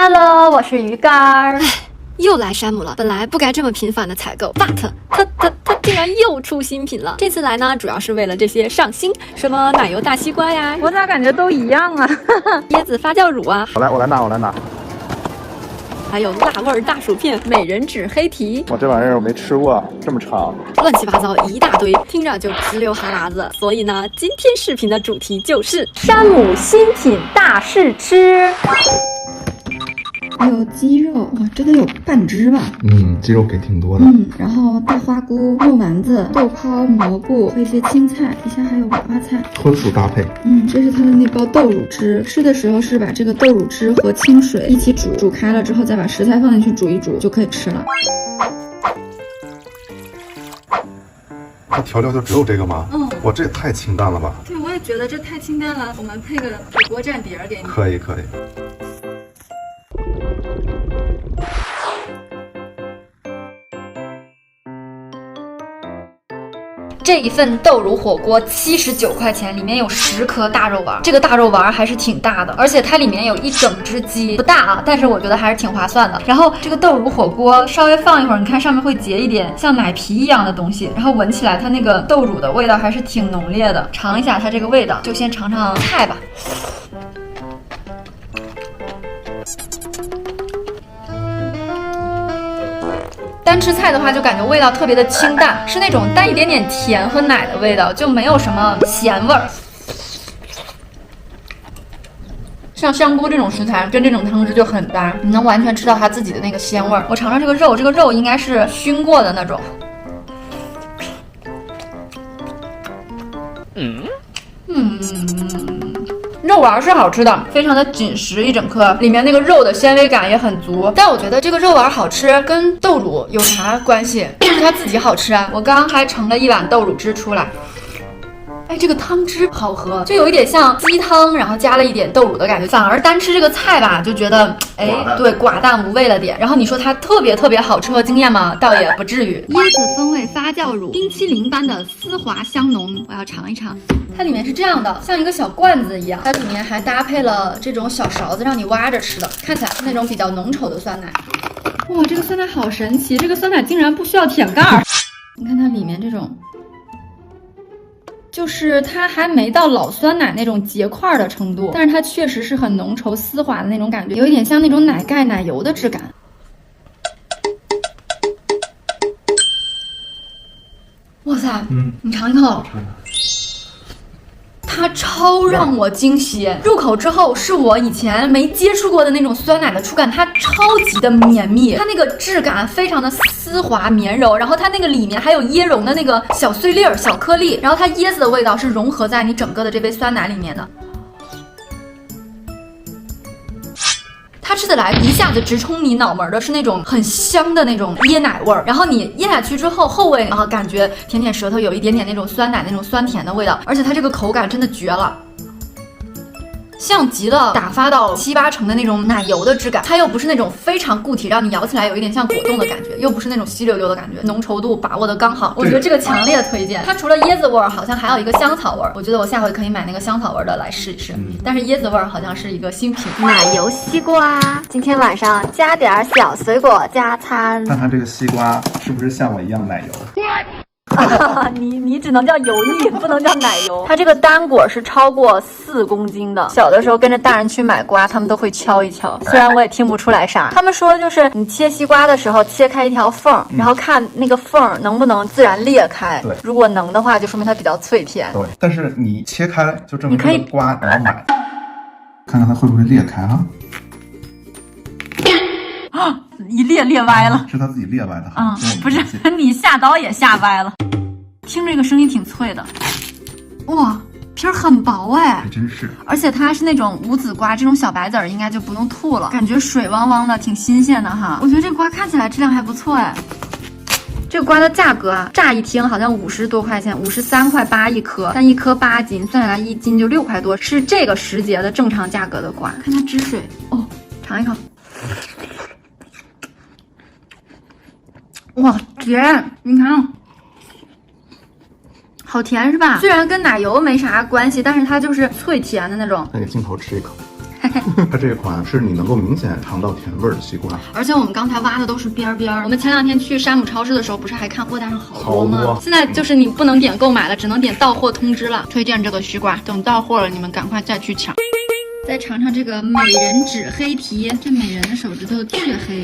Hello， 我是鱼竿儿。又来山姆了，本来不该这么频繁的采购 ，but 他竟然又出新品了。这次来呢，主要是为了这些上新，什么奶油大西瓜呀，我咋感觉都一样啊？椰子发酵乳啊，我来拿。还有辣味大薯片、美人指黑提。我这玩意儿我没吃过，这么长，乱七八糟一大堆，听着就直流哈喇子。所以呢，今天视频的主题就是山姆新品大试吃。还有鸡肉，哇，这得有半只吧？鸡肉给挺多的。然后大花菇、肉丸子、豆泡、蘑菇和一些青菜，底下还有娃娃菜，荤素搭配。这是它的那包豆乳汁。吃的时候是把这个豆乳汁和清水一起煮，煮开了之后再把食材放进去煮一煮就可以吃了。它调料就只有这个吗？哇，这也太清淡了吧！对，我也觉得这太清淡了。我们配个火锅蘸碟给你。可以。这一份豆乳火锅79块钱，里面有10颗大肉丸，这个大肉丸还是挺大的，而且它里面有一整只鸡，不大啊，但是我觉得还是挺划算的。然后这个豆乳火锅稍微放一会儿，你看上面会结一点像奶皮一样的东西，然后闻起来它那个豆乳的味道还是挺浓烈的。尝一下它这个味道，就先尝尝菜吧。单吃菜的话，就感觉味道特别的清淡，是那种带一点点甜和奶的味道，就没有什么咸味儿。像香菇这种食材跟这种汤汁就很搭，你能完全吃到它自己的那个鲜味儿。我尝尝这个肉，这个肉应该是熏过的那种。肉丸是好吃的，非常的紧实，一整颗，里面那个肉的纤维感也很足。但我觉得这个肉丸好吃跟豆乳有啥关系？它自己好吃啊！我刚还盛了一碗豆乳汁出来。哎，这个汤汁好喝，就有一点像鸡汤，然后加了一点豆乳的感觉。反而单吃这个菜吧，就觉得对，寡淡无味了点。然后你说它特别好吃和惊艳吗？倒也不至于。椰子风味发酵乳，冰淇淋般的丝滑香浓，我要尝一尝。它里面是这样的，像一个小罐子一样，它里面还搭配了这种小勺子，让你挖着吃的，看起来是那种比较浓稠的酸奶。哇，这个酸奶好神奇，这个酸奶竟然不需要舔盖儿。你看它里面这种，就是它还没到老酸奶那种结块的程度，但是它确实是很浓稠丝滑的那种感觉，有一点像那种奶盖奶油的质感。哇塞，你尝一口。它超让我惊喜，入口之后是我以前没接触过的那种酸奶的触感，它超级的绵密，它那个质感非常的丝滑绵柔，然后它那个里面还有椰蓉的那个小碎粒儿、小颗粒，然后它椰子的味道是融合在你整个的这杯酸奶里面的。它吃起来一下子直冲你脑门的是那种很香的那种椰奶味儿，然后你咽下去之后，后味感觉舔舌头有一点点那种酸奶那种酸甜的味道，而且它这个口感真的绝了。像极了打发到7、8成的那种奶油的质感，它又不是那种非常固体，让你咬起来有一点像果冻的感觉，又不是那种稀溜溜的感觉，浓稠度把握的刚好。我觉得这个强烈推荐。它除了椰子味儿，好像还有一个香草味儿，我觉得我下回可以买那个香草味儿的来试一试。但是椰子味儿好像是一个新品。奶油西瓜，今天晚上加点小水果加餐。看看这个西瓜是不是像我一样奶油？你只能叫油腻，不能叫奶油。它这个单果是超过4公斤的。小的时候跟着大人去买瓜，他们都会敲一敲，虽然我也听不出来啥。他们说就是你切西瓜的时候切开一条缝，然后看那个缝能不能自然裂开。对，如果能的话，就说明它比较脆甜。对，但是你切开就证明这个瓜你要买，看看它会不会裂开啊？一裂歪了，是它自己裂歪的。不是你下刀也下歪了。听这个声音挺脆的，哇，皮儿很薄哎，还真是。而且它是那种无籽瓜，这种小白籽儿应该就不用吐了，感觉水汪汪的，挺新鲜的哈。我觉得这瓜看起来质量还不错哎。这个瓜的价格啊，乍一听好像50多块钱，53块8一颗，但一颗8斤，算下来1斤就6块多，是这个时节的正常价格的瓜。看它汁水哦，尝一口。哇，绝！你看，好甜是吧？虽然跟奶油没啥关系，但是它就是脆甜的那种。那给镜头吃一口。它这款是你能够明显尝到甜味的西瓜，而且我们刚才挖的都是边边。我们前2天去山姆超市的时候，不是还看货架上好多吗？现在就是你不能点购买了，只能点到货通知了。推荐这个西瓜，等到货了你们赶快再去抢。再尝尝这个美人指黑皮，这美人的手指头黢黑。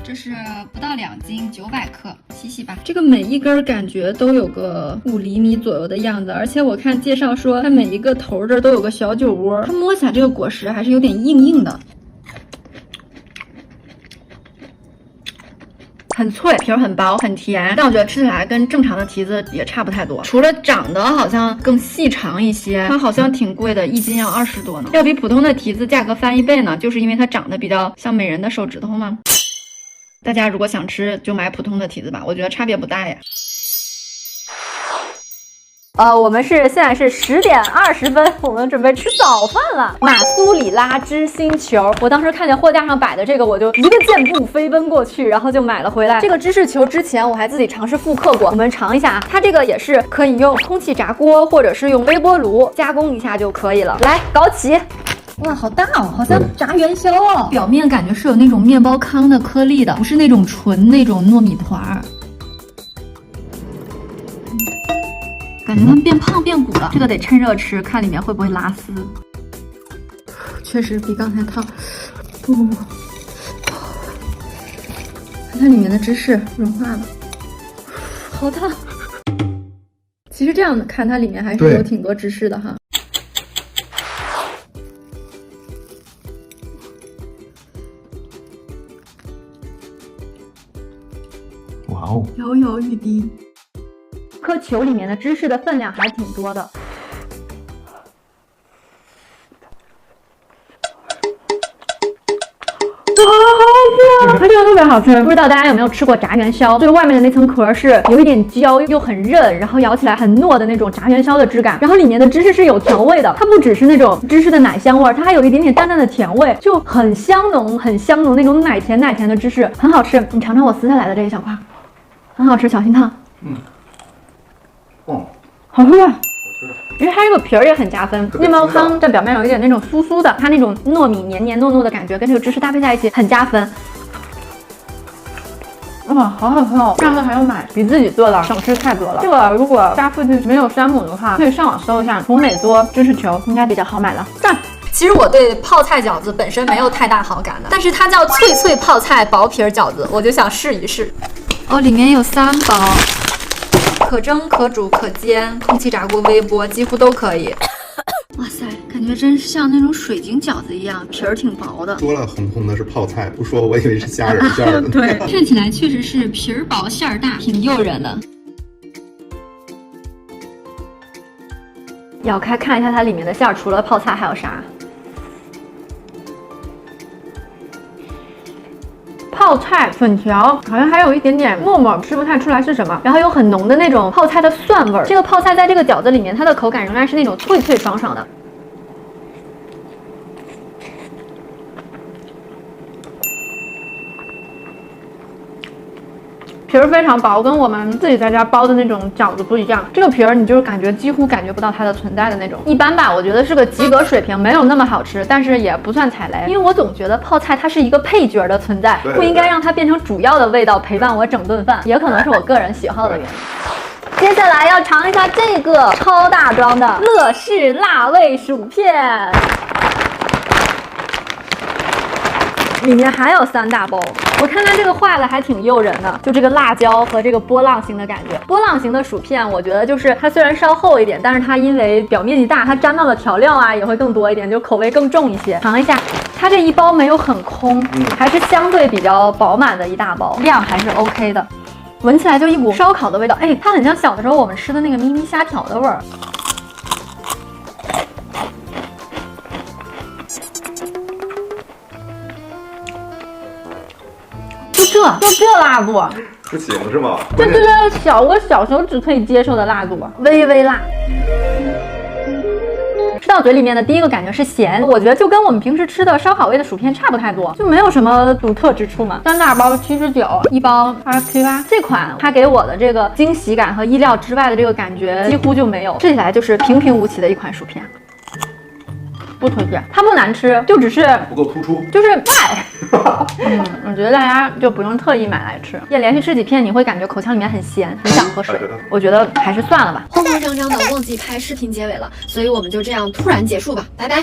这是不到2斤，900克，洗洗吧。这个每一根感觉都有个5厘米左右的样子，而且我看介绍说它每一个头这都有个小酒窝，它摸起来这个果实还是有点硬硬的，很脆，皮儿很薄，很甜，但我觉得吃起来跟正常的提子也差不太多，除了长得好像更细长一些，它好像挺贵的，1斤要20多呢，要比普通的提子价格翻1倍呢，就是因为它长得比较像美人的手指头吗？大家如果想吃，就买普通的提子吧，我觉得差别不大呀。我们现在是10点20分，我们准备吃早饭了。马苏里拉芝心球，我当时看见货架上摆的这个，我就一个箭步飞奔过去，然后就买了回来。这个芝士球之前我还自己尝试复刻过，我们尝一下啊。它这个也是可以用空气炸锅或者是用微波炉加工一下就可以了。来，搞起！哇，好大哦，好像炸元宵哦。表面感觉是有那种面包糠的颗粒的，不是那种纯那种糯米团。感觉它们变胖变鼓了，这个得趁热吃，看里面会不会拉丝。确实比刚才烫。它里面的芝士融化了，好烫。其实这样看，它里面还是有挺多芝士的哈。哇哦，摇摇欲滴。颗球里面的芝士的分量还挺多的。它这个特别好吃，不知道大家有没有吃过炸元宵？最外面的那层壳是有一点焦又很韧，然后咬起来很糯的那种炸元宵的质感。然后里面的芝士是有调味的，它不只是那种芝士的奶香味，它还有一点点淡淡的甜味，就很香浓那种奶甜的芝士，很好吃。你尝尝我撕下来的这一小块，很好吃，小心烫。好吃吧？因为它这个皮儿也很加分，面包糠在表面有一点那种酥酥的，它那种糯米黏黏糯糯的感觉跟这个芝士搭配在一起很加分。哇，好好吃哦！下次还要买，比自己做的省事太多了。这个如果家附近没有山姆的话，可以上网搜一下红美多芝士球，应该比较好买了。赞！其实我对泡菜饺子本身没有太大好感的，但是它叫脆脆泡菜薄皮饺子，我就想试一试。哦，里面有3包。可蒸、可煮、可煎，空气炸锅、微波几乎都可以。哇塞，感觉真是像那种水晶饺子一样，皮儿挺薄的。说了红红的是泡菜，不说我以为是虾仁馅的。对，看起来确实是皮儿薄馅儿大，挺诱人的。咬开看一下它里面的馅儿，除了泡菜还有啥？泡菜、粉条，好像还有一点点沫沫，吃不太出来是什么。然后有很浓的那种泡菜的蒜味儿。这个泡菜在这个饺子里面，它的口感仍然是那种脆脆爽爽的。皮儿非常薄，跟我们自己在家包的那种饺子不一样。这个皮儿你就是几乎感觉不到它的存在的那种。一般吧，我觉得是个及格水平，没有那么好吃，但是也不算踩雷。因为我总觉得泡菜它是一个配角的存在，不应该让它变成主要的味道陪伴我整顿饭，也可能是我个人喜好的原因。接下来要尝一下这个超大装的乐事辣味薯片。里面还有3大包，我看它这个画的还挺诱人的，就这个辣椒和这个波浪形的感觉。波浪形的薯片，我觉得就是它虽然稍厚一点，但是它因为表面积大，它沾到的调料啊也会更多一点，就口味更重一些。尝一下，它这一包没有很空，还是相对比较饱满的一大包，量还是 OK 的。闻起来就一股烧烤的味道，哎，它很像小的时候我们吃的那个咪咪虾条的味儿。就这辣度，不行是吗？这个我小时候只可以接受的辣度，微微辣。吃到嘴里面的第一个感觉是咸，我觉得就跟我们平时吃的烧烤味的薯片差不太多，就没有什么独特之处嘛。3大包79，一包28。这款它给我的这个惊喜感和意料之外的这个感觉几乎就没有，吃起来就是平平无奇的一款薯片。不推荐，它不难吃，就只是不够突出，就是怪。我觉得大家就不用特意买来吃，也连续吃几片，你会感觉口腔里面很咸，很想喝水。我觉得还是算了吧。慌慌张张的忘记开视频结尾了，所以我们就这样突然结束吧，拜拜。